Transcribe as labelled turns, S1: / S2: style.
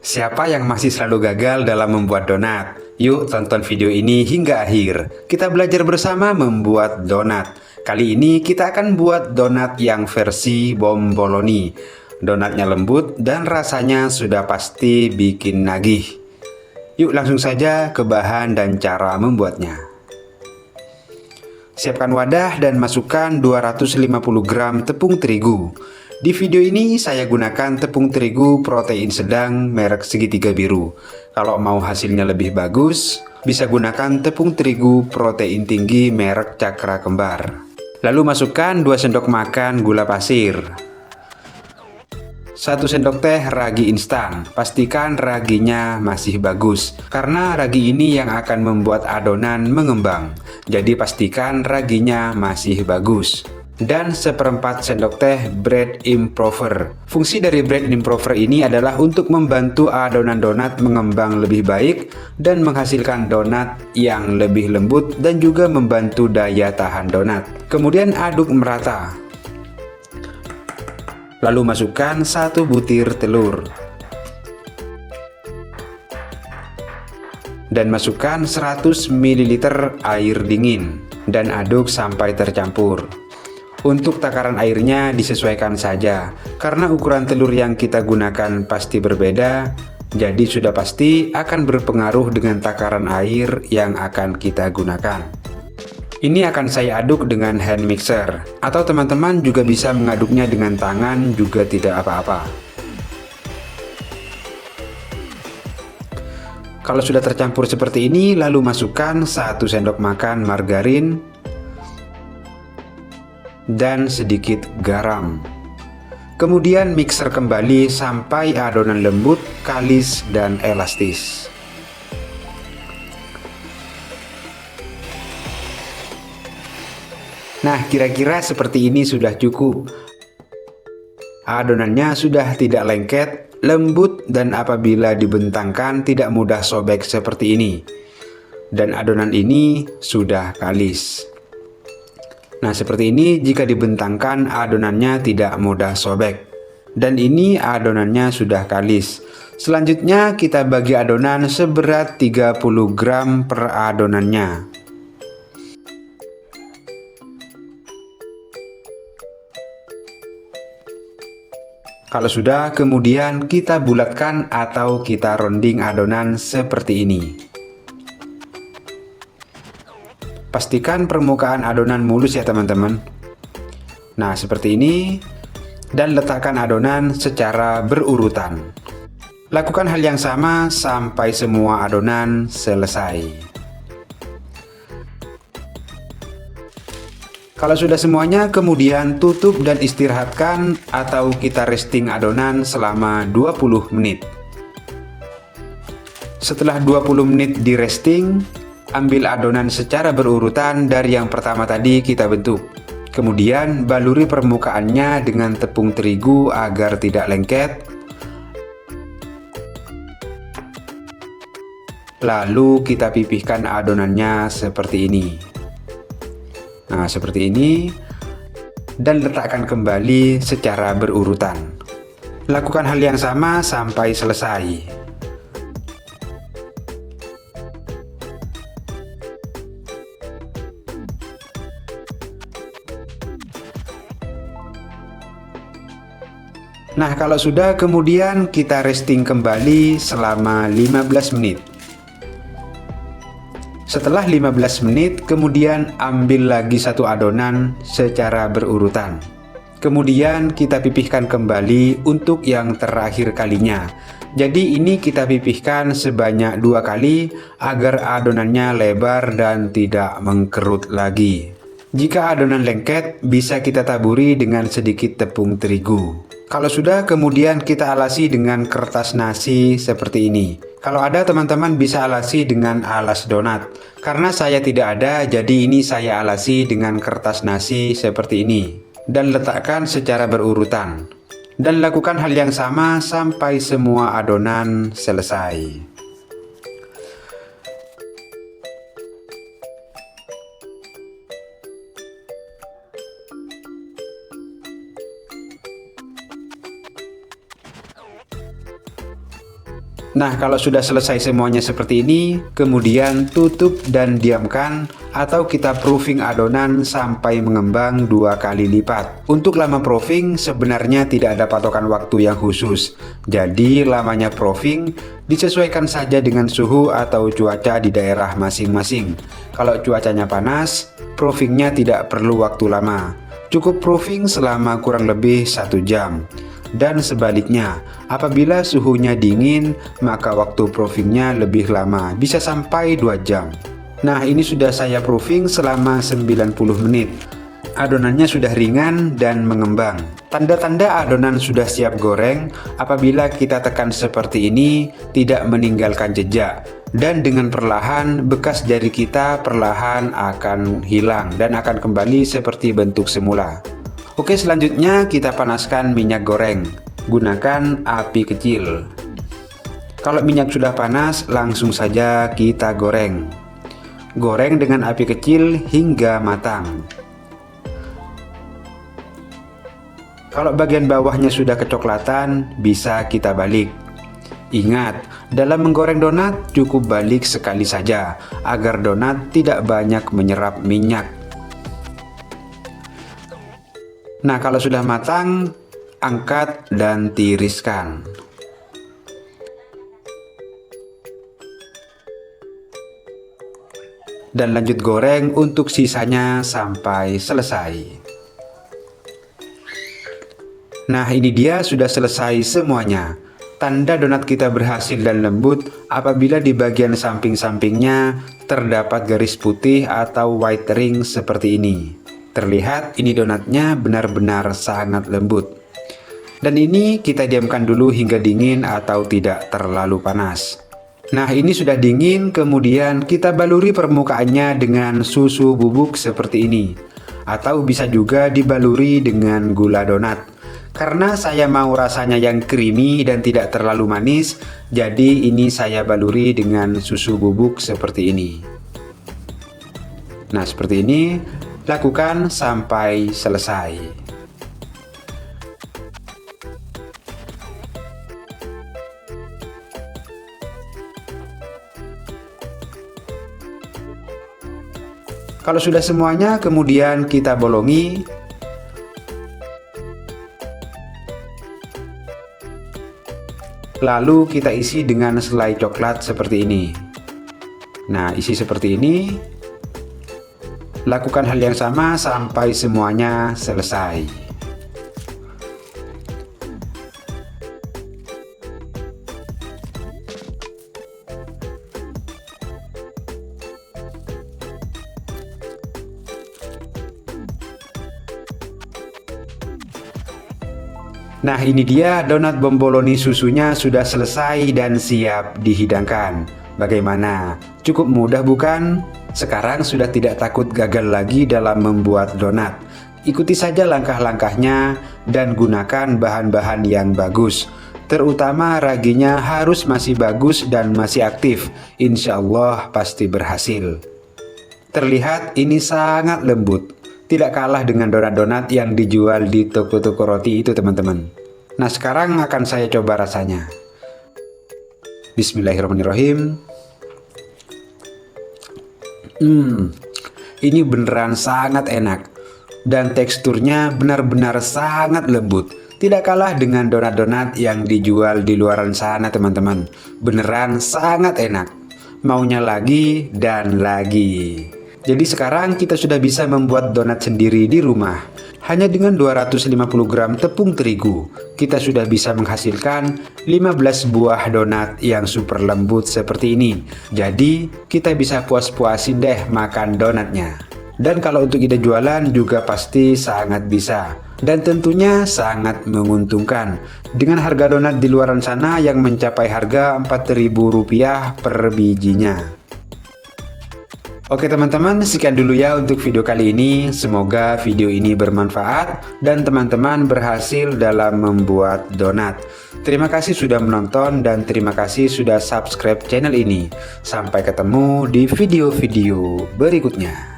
S1: Siapa yang masih selalu gagal dalam membuat donat? Yuk tonton video ini hingga akhir. Kita belajar bersama membuat donat. Kali ini kita akan buat donat yang versi bomboloni. Donatnya lembut dan rasanya sudah pasti bikin nagih. Yuk langsung saja ke bahan dan cara membuatnya. Siapkan wadah dan masukkan 250 gram tepung terigu. Di video ini saya gunakan tepung terigu protein sedang merek segitiga biru. Kalau mau hasilnya lebih bagus, bisa gunakan tepung terigu protein tinggi merek Cakra Kembar. Lalu masukkan 2 sendok makan gula pasir, 1 sendok teh ragi instan. Pastikan raginya masih bagus, karena ragi ini yang akan membuat adonan mengembang. Jadi pastikan raginya masih bagus. Dan 1/4 sendok teh bread improver. Fungsi dari bread improver ini adalah untuk membantu adonan donat mengembang lebih baik dan menghasilkan donat yang lebih lembut dan juga membantu daya tahan donat. Kemudian aduk merata. Lalu masukkan 1 butir telur. Dan masukkan 100 ml air dingin dan aduk sampai tercampur. Untuk takaran airnya disesuaikan saja, karena ukuran telur yang kita gunakan pasti berbeda, jadi sudah pasti akan berpengaruh dengan takaran air yang akan kita gunakan. Ini akan saya aduk dengan hand mixer, atau teman-teman juga bisa mengaduknya dengan tangan juga tidak apa-apa. Kalau sudah tercampur seperti ini, lalu masukkan 1 sendok makan margarin dan sedikit garam. Kemudian mixer kembali sampai adonan lembut, kalis, dan elastis. Nah, kira-kira seperti ini sudah cukup. Adonannya sudah tidak lengket, lembut, dan apabila dibentangkan tidak mudah sobek seperti ini. Dan adonan ini sudah kalis. Nah, seperti ini jika dibentangkan adonannya tidak mudah sobek. Dan ini adonannya sudah kalis. Selanjutnya kita bagi adonan seberat 30 gram per adonannya. Kalau sudah, kemudian kita bulatkan atau kita ronding adonan seperti ini. Pastikan permukaan adonan mulus ya teman-teman. Nah, seperti ini. Dan letakkan adonan secara berurutan. Lakukan hal yang sama sampai semua adonan selesai. Kalau sudah semuanya, kemudian tutup dan istirahatkan atau kita resting adonan selama 20 menit. Setelah 20 menit di resting, ambil adonan secara berurutan dari yang pertama tadi kita bentuk. Kemudian baluri permukaannya dengan tepung terigu agar tidak lengket. Lalu kita pipihkan adonannya seperti ini. Nah, seperti ini. Dan letakkan kembali secara berurutan. Lakukan hal yang sama sampai selesai. Nah, kalau sudah, kemudian kita resting kembali selama 15 menit. Setelah 15 menit, kemudian ambil lagi satu adonan secara berurutan. Kemudian kita pipihkan kembali untuk yang terakhir kalinya. Jadi ini kita pipihkan sebanyak 2 kali agar adonannya lebar dan tidak mengkerut lagi. Jika adonan lengket, bisa kita taburi dengan sedikit tepung terigu. Kalau sudah, kemudian kita alasi dengan kertas nasi seperti ini. Kalau ada, teman-teman bisa alasi dengan alas donat. Karena saya tidak ada, jadi ini saya alasi dengan kertas nasi seperti ini. Dan letakkan secara berurutan. Dan lakukan hal yang sama sampai semua adonan selesai. Nah, kalau sudah selesai semuanya seperti ini, kemudian tutup dan diamkan atau kita proofing adonan sampai mengembang 2 kali lipat. Untuk lama proofing sebenarnya tidak ada patokan waktu yang khusus. Jadi lamanya proofing disesuaikan saja dengan suhu atau cuaca di daerah masing-masing. Kalau cuacanya panas, proofingnya tidak perlu waktu lama. Cukup proofing selama kurang lebih 1 jam. Dan sebaliknya, apabila suhunya dingin, maka waktu proofingnya lebih lama, bisa sampai 2 jam. Nah, ini sudah saya proofing selama 90 menit. Adonannya sudah ringan dan mengembang. Tanda-tanda adonan sudah siap goreng apabila kita tekan seperti ini, tidak meninggalkan jejak. Dan dengan perlahan, bekas jari kita perlahan akan hilang dan akan kembali seperti bentuk semula. Oke, selanjutnya kita panaskan minyak goreng. Gunakan api kecil. Kalau minyak sudah panas, langsung saja kita goreng. Goreng dengan api kecil hingga matang. Kalau bagian bawahnya sudah kecoklatan, bisa kita balik. Ingat, dalam menggoreng donat cukup balik sekali saja, agar donat tidak banyak menyerap minyak. Nah, kalau sudah matang, angkat dan tiriskan. Dan lanjut goreng untuk sisanya sampai selesai. Nah, ini dia sudah selesai semuanya. Tanda donat kita berhasil dan lembut apabila di bagian samping-sampingnya terdapat garis putih atau white ring seperti ini. Terlihat ini donatnya benar-benar sangat lembut. Dan ini kita diamkan dulu hingga dingin atau tidak terlalu panas. Nah, ini sudah dingin, kemudian kita baluri permukaannya dengan susu bubuk seperti ini. Atau bisa juga dibaluri dengan gula donat. Karena saya mau rasanya yang creamy dan tidak terlalu manis, jadi ini saya baluri dengan susu bubuk seperti ini. Nah, seperti ini. Lakukan sampai selesai. Kalau sudah semuanya, kemudian kita bolongi. Lalu kita isi dengan selai coklat seperti ini. Nah, isi seperti ini. Lakukan hal yang sama sampai semuanya selesai. Nah, ini dia donat bomboloni susunya sudah selesai dan siap dihidangkan. Bagaimana? Cukup mudah bukan? Sekarang sudah tidak takut gagal lagi dalam membuat donat. Ikuti saja langkah-langkahnya dan gunakan bahan-bahan yang bagus. Terutama raginya harus masih bagus dan masih aktif. Insya Allah pasti berhasil. Terlihat ini sangat lembut. Tidak kalah dengan donat-donat yang dijual di toko-toko roti itu, teman-teman. Nah, sekarang akan saya coba rasanya. Bismillahirrahmanirrahim. Ini beneran sangat enak. Dan teksturnya benar-benar sangat lembut. Tidak kalah dengan donat-donat yang dijual di luaran sana, teman-teman. Beneran sangat enak. Maunya lagi dan lagi. Jadi sekarang kita sudah bisa membuat donat sendiri di rumah. Hanya dengan 250 gram tepung terigu, kita sudah bisa menghasilkan 15 buah donat yang super lembut seperti ini. Jadi kita bisa puas-puasin deh makan donatnya. Dan kalau untuk ide jualan juga pasti sangat bisa. Dan tentunya sangat menguntungkan. Dengan harga donat di luaran sana yang mencapai harga Rp4.000 per bijinya. Oke teman-teman, sekian dulu ya untuk video kali ini. Semoga video ini bermanfaat dan teman-teman berhasil dalam membuat donat. Terima kasih sudah menonton dan terima kasih sudah subscribe channel ini. Sampai ketemu di video-video berikutnya.